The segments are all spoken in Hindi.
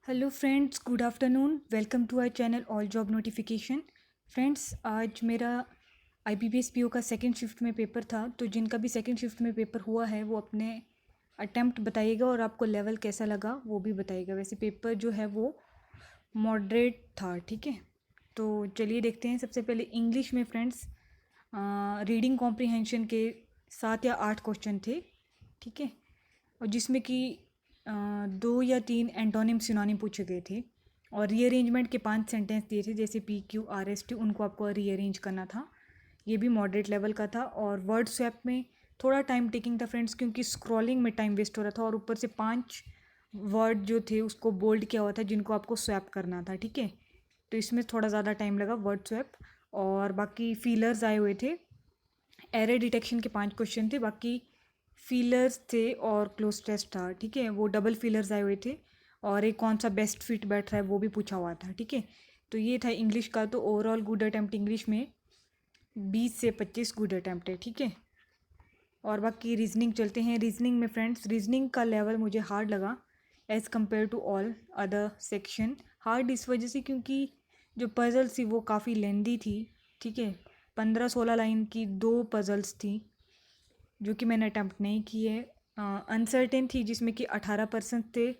Hello friends, good afternoon. Welcome to our channel all job notification. Friends, आज मेरा IBPS PO का सेकंड शिफ्ट में पेपर था। तो जिनका भी सेकंड शिफ्ट में पेपर हुआ है वो अपने अटेम्प्ट बताइएगा और आपको लेवल कैसा लगा वो भी बताइएगा। वैसे पेपर जो है वो मॉडरेट था, ठीक है। तो चलिए देखते हैं। सबसे पहले इंग्लिश में फ्रेंड्स रीडिंग कॉम्प्रिहेंशन के 7 या 8 क्वेश्चन थे, ठीक है। और जिसमें कि 2 या 3 एंटोनिम सिनोनिम पूछे गए थे और रीअरेंजमेंट के 5 सेंटेंस दिए थे, जैसे PQRST उनको आपको रीअरेंज करना था। ये भी मॉडरेट लेवल का था। और वर्ड स्वैप में थोड़ा टाइम टेकिंग था फ्रेंड्स, क्योंकि स्क्रॉलिंग में टाइम वेस्ट हो रहा था और ऊपर से 5 वर्ड जो थे उसको बोल्ड किया हुआ था जिनको आपको स्वैप करना था, ठीक है। तो इसमें थोड़ा ज़्यादा टाइम लगा वर्ड स्वैप। और बाकी फीलर्स आए हुए थे। एरर डिटेक्शन के 5 क्वेश्चन थे, बाकी फीलर्स थे और क्लोज टेस्ट था, ठीक है। वो डबल फीलर्स आए हुए थे और एक कौन सा बेस्ट फिट बैठ रहा है वो भी पूछा हुआ था, ठीक है। तो ये था इंग्लिश का। तो ओवरऑल गुड अटैम्प्ट इंग्लिश में 20 से 25 गुड अटैम्प्ट है, ठीक है। और बाकी रीजनिंग चलते हैं। रीजनिंग में फ्रेंड्स रीजनिंग का लेवल मुझे हार्ड लगा as compare to all other section. Hard इस वजह से क्योंकि जो पजल थी वो काफ़ी लेंदी थी, ठीक है। 15-16 लाइन की 2 पजल्स थी जो कि मैंने अटैम्प्ट नहीं की है। अनसर्टेन थी जिसमें कि 18% थे।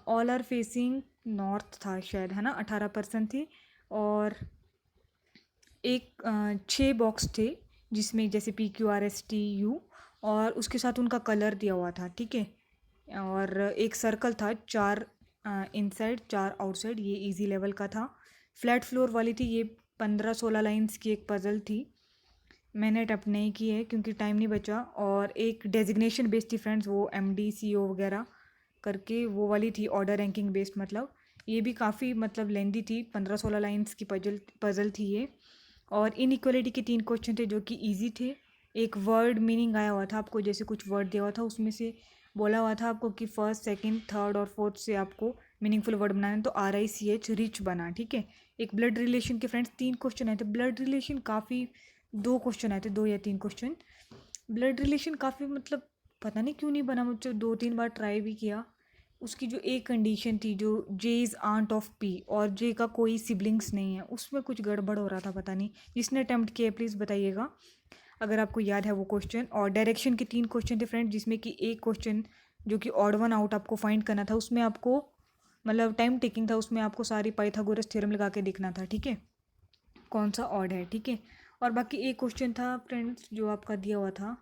ऑल आर फेसिंग नॉर्थ था शायद, है ना, 18% थी। और एक 6 बॉक्स थे जिसमें जैसे PQRSTU और उसके साथ उनका कलर दिया हुआ था, ठीक है। और एक सर्कल था, 4 इनसाइड 4 आउटसाइड। ये इजी लेवल का था। फ्लैट फ्लोर वाली थी। ये 15-16 लाइंस की एक पजल थी। मैंने अटैम्प्ट नहीं की है क्योंकि टाइम नहीं बचा। और एक डेजिग्नेशन बेस्ड थी फ्रेंड्स, वो MD CO वगैरह करके वो वाली थी, ऑर्डर रैंकिंग बेस्ड। मतलब ये भी काफ़ी मतलब लेंदी थी, 15-16 लाइंस की पजल थी ये। और इनइक्वलिटी के 3 क्वेश्चन थे जो कि इजी थे। एक वर्ड मीनिंग आया हुआ था आपको, जैसे कुछ वर्ड दिया हुआ था उसमें से बोला हुआ था आपको कि फर्स्ट सेकंड थर्ड और फोर्थ से आपको मीनिंगफुल वर्ड बनाना है। तो RICH रिच बना, ठीक है। एक ब्लड रिलेशन के फ्रेंड्स 3 क्वेश्चन आए थे। ब्लड रिलेशन काफ़ी 2 क्वेश्चन आए थे, 2 या 3 क्वेश्चन। ब्लड रिलेशन काफ़ी मतलब पता नहीं क्यों नहीं बना, मुझे 2-3 बार ट्राई भी किया। उसकी जो एक कंडीशन थी, जो J is aunt of P और J का कोई सिबलिंग्स नहीं है, उसमें कुछ गड़बड़ हो रहा था, पता नहीं। जिसने अटैम्प्ट किया प्लीज़ बताइएगा अगर आपको याद है वो क्वेश्चन। और डायरेक्शन के 3 क्वेश्चन थे फ्रेंड, जिसमें कि एक क्वेश्चन जो कि ऑड वन आउट आपको फाइंड करना था, उसमें आपको मतलब टाइम टेकिंग था, उसमें आपको सारी पाइथागोरस थ्योरम लगा के देखना था, ठीक है, कौन सा ऑड है, ठीक है। और बाकी एक क्वेश्चन था फ्रेंड्स जो आपका दिया हुआ था,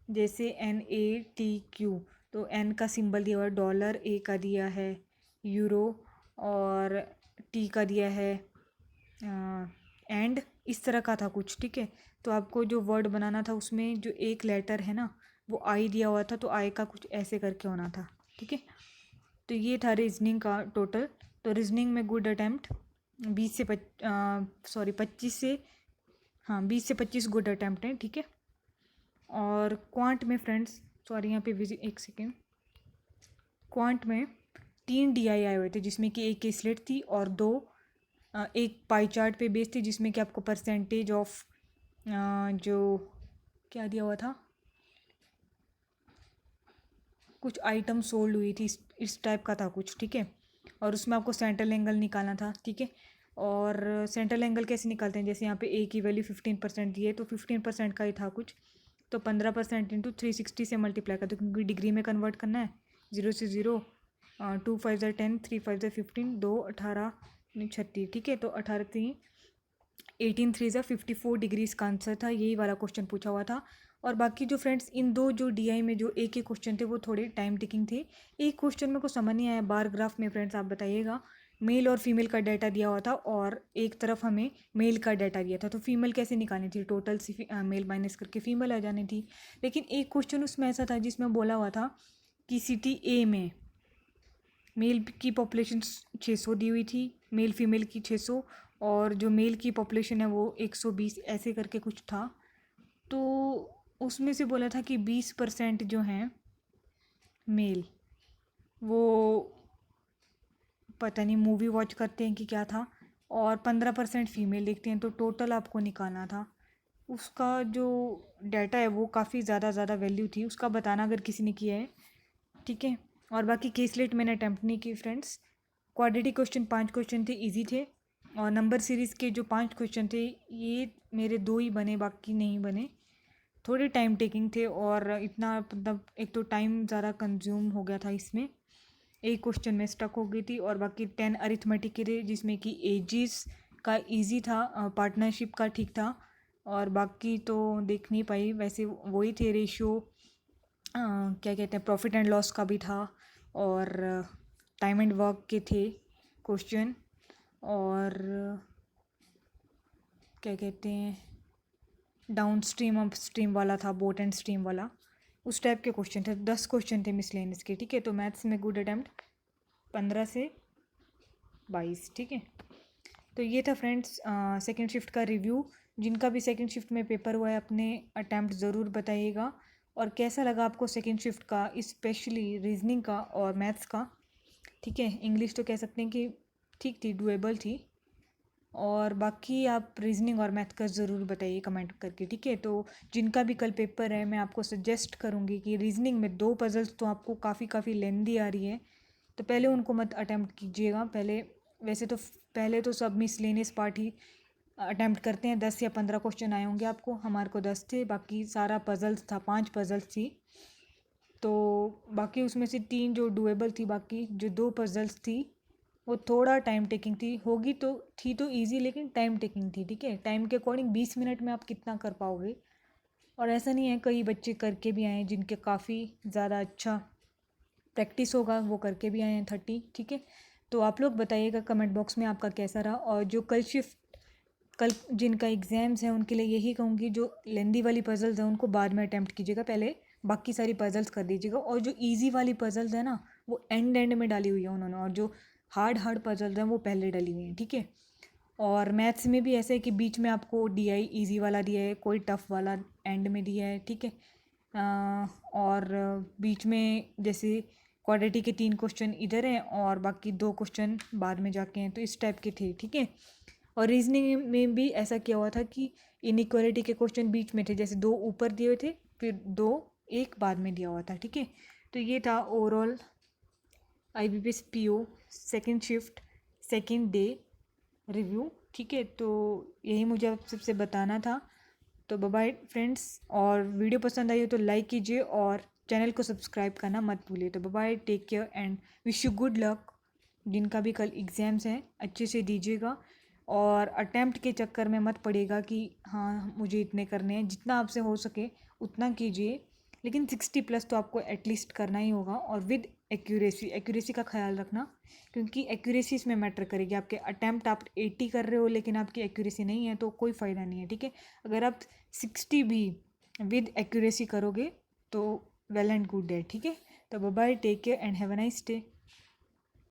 जैसे NATQ। तो N का सिंबल दिया हुआ है डॉलर, A का दिया है यूरो और T का दिया है एंड, इस तरह का था कुछ, ठीक है। तो आपको जो वर्ड बनाना था उसमें जो एक लेटर है ना वो I दिया हुआ था, तो I का कुछ ऐसे करके होना था, ठीक है। तो ये था रीजनिंग का टोटल। तो रीजनिंग में गुड अटैम्प्ट 25 से, हाँ 20 से 25 गुड अटैम्प्ट हैं, ठीक है। और क्वांट में फ्रेंड्स, सॉरी यहाँ पे विजिट, एक सेकेंड। क्वांट में 3 DI आए हुए थे, जिसमें कि एक केसलेट थी और 2 एक पाई चार्ट पे बेस्ड थी, जिसमें कि आपको परसेंटेज ऑफ जो क्या दिया हुआ था, कुछ आइटम सोल्ड हुई थी, इस टाइप का था कुछ, ठीक है। और उसमें आपको सेंट्रल एंगल निकालना था, ठीक है। और सेंट्रल एंगल कैसे निकालते हैं, जैसे यहाँ पे A की वैल्यू 15% दी है, तो 15% का ही था कुछ। तो 15% इंटू 360 से मल्टीप्लाई कर दो, क्योंकि डिग्री में कन्वर्ट करना है। 0 से 0, 2 5 10, 3 5 15, 2 18 36, ठीक है। तो 18 3 18 3 54 डिग्रीज का आंसर था। यही वाला क्वेश्चन पूछा हुआ था। और बाकी जो फ्रेंड्स इन 2 जो DI में जो एक क्वेश्चन थे वो थोड़े टाइम टेकिंग थे। एक क्वेश्चन में को समझ नहीं आया बार ग्राफ में, फ्रेंड्स आप बताइएगा। मेल और फीमेल का डाटा दिया हुआ था और एक तरफ हमें मेल का डाटा दिया था, तो फीमेल कैसे निकालनी थी, टोटल से मेल माइनस करके फीमेल आ जानी थी। लेकिन एक क्वेश्चन उसमें ऐसा था जिसमें बोला हुआ था कि सिटी A में मेल की पॉपुलेशन 600 दी हुई थी, मेल फीमेल की 600, और जो मेल की पॉपुलेशन है वो 120, ऐसे करके कुछ था। तो उसमें से बोला था कि 20% जो हैं मेल, वो पता नहीं मूवी वॉच करते हैं कि क्या था, और 15% फीमेल देखते हैं। तो टोटल आपको निकालना था। उसका जो डाटा है वो काफ़ी ज़्यादा वैल्यू थी, उसका बताना अगर किसी ने किया है, ठीक है। और बाकी केसलेट मैंने अटैम्प्ट नहीं की फ्रेंड्स। क्वाड्रेटिक क्वेश्चन 5 क्वेश्चन थे, इजी थे। और नंबर सीरीज़ के जो 5 क्वेश्चन थे ये मेरे 2 ही बने, बाकी नहीं बने। थोड़े टाइम टेकिंग थे और इतना मतलब एक तो टाइम ज़्यादा कंज्यूम हो गया था इसमें, एक क्वेश्चन में स्टक हो गई थी। और बाकी 10 अरिथमेटिक के थे जिसमें कि एजिस का इजी था, पार्टनरशिप का ठीक था, और बाकी तो देख नहीं पाई। वैसे वही थे रेशियो, क्या कहते हैं, प्रॉफिट एंड लॉस का भी था, और टाइम एंड वर्क के थे क्वेश्चन, और क्या कहते हैं, डाउन स्ट्रीम अप स्ट्रीम वाला था, बोट एंड स्ट्रीम वाला, उस टाइप के क्वेश्चन थे। 10 क्वेश्चन थे मिसलेनियस के, ठीक है। तो मैथ्स में गुड अटैम्प्ट 15 से 22, ठीक है। तो ये था फ्रेंड्स सेकेंड शिफ्ट का रिव्यू। जिनका भी सेकेंड शिफ्ट में पेपर हुआ है अपने अटैम्प्ट ज़रूर बताइएगा, और कैसा लगा आपको सेकेंड शिफ्ट का, स्पेशली रीजनिंग का और मैथ्स का, ठीक है। इंग्लिश तो कह सकते हैं कि ठीक थी, डुएबल थी, और बाकी आप रीजनिंग और मैथ का ज़रूर बताइए कमेंट करके, ठीक है। तो जिनका भी कल पेपर है मैं आपको सजेस्ट करूँगी कि रीजनिंग में 2 पजल्स तो आपको काफ़ी लेंदी आ रही है, तो पहले उनको मत अटैम्प्ट कीजिएगा पहले। वैसे तो पहले तो सब मिसलेनियस पार्ट ही अटैम्प्ट करते हैं, 10 या 15 क्वेश्चन आए होंगे आपको, हमारे को 10 थे, बाकी सारा पजल्स था, 5 पजल्स थी। तो बाकी उसमें से 3 जो डुएबल थी, बाकी जो 2 पजल्स थी वो थोड़ा टाइम टेकिंग थी, होगी तो थी तो ईजी, लेकिन टाइम टेकिंग थी, ठीक है। टाइम के अकॉर्डिंग 20 मिनट में आप कितना कर पाओगे, और ऐसा नहीं है, कई बच्चे करके भी आए हैं जिनके काफ़ी ज़्यादा अच्छा प्रैक्टिस होगा, वो करके भी आए हैं 30, ठीक है। तो आप लोग बताइएगा कमेंट बॉक्स में आपका कैसा रहा। और जो कल जिनका एग्ज़ाम्स हैं उनके लिए यही कहूँगी, जो लेंदी वाली पजल्स हैं उनको बाद में अटैम्प्ट कीजिएगा, पहले बाकी सारी पजल्स कर दीजिएगा। और जो इजी वाली पजल्स है ना, वो एंड में डाली हुई है उन्होंने, और जो हार्ड पजल्स हैं वो पहले डाली हुई हैं, ठीक है। और मैथ्स में भी ऐसे है कि बीच में आपको DI ईजी वाला दिया है, कोई टफ़ वाला एंड में दिया है, ठीक है। और बीच में जैसे क्वाड्रेटिक के 3 क्वेश्चन इधर हैं और बाकी 2 क्वेश्चन बाद में जाके हैं, तो इस टाइप के थे, ठीक है। और रीजनिंग में भी ऐसा किया हुआ था कि इनइक्वालिटी के क्वेश्चन बीच में थे, जैसे 2 ऊपर दिए हुए थे, फिर 2 एक बाद में दिया हुआ था, ठीक है। तो ये था overall IBPS PO second shift second day review, ठीक है। तो यही मुझे आप सबसे बताना था। तो बाय बाय फ्रेंड्स, और वीडियो पसंद आई हो तो लाइक कीजिए और चैनल को सब्सक्राइब करना मत भूलिए। तो bye bye, take care and wish you good luck. जिनका भी कल एग्ज़ाम्स हैं अच्छे से दीजिएगा, और अटैम्प्ट के चक्कर में मत पड़िएगा कि हाँ मुझे इतने करने हैं, जितना आपसे हो सके उतना कीजिए, लेकिन 60+ तो आपको एटलीस्ट करना ही होगा, और विद एक्यूरेसी का ख्याल रखना, क्योंकि एक्यूरेसी इसमें मैटर करेगी। आपके अटैम्प्ट आप 80 कर रहे हो लेकिन आपकी एक्यूरेसी नहीं है तो कोई फ़ायदा नहीं है, ठीक है। अगर आप 60 भी विद एक्यूरेसी करोगे तो वेल एंड गुड है, ठीक है। तो bye bye, take care and have a nice day.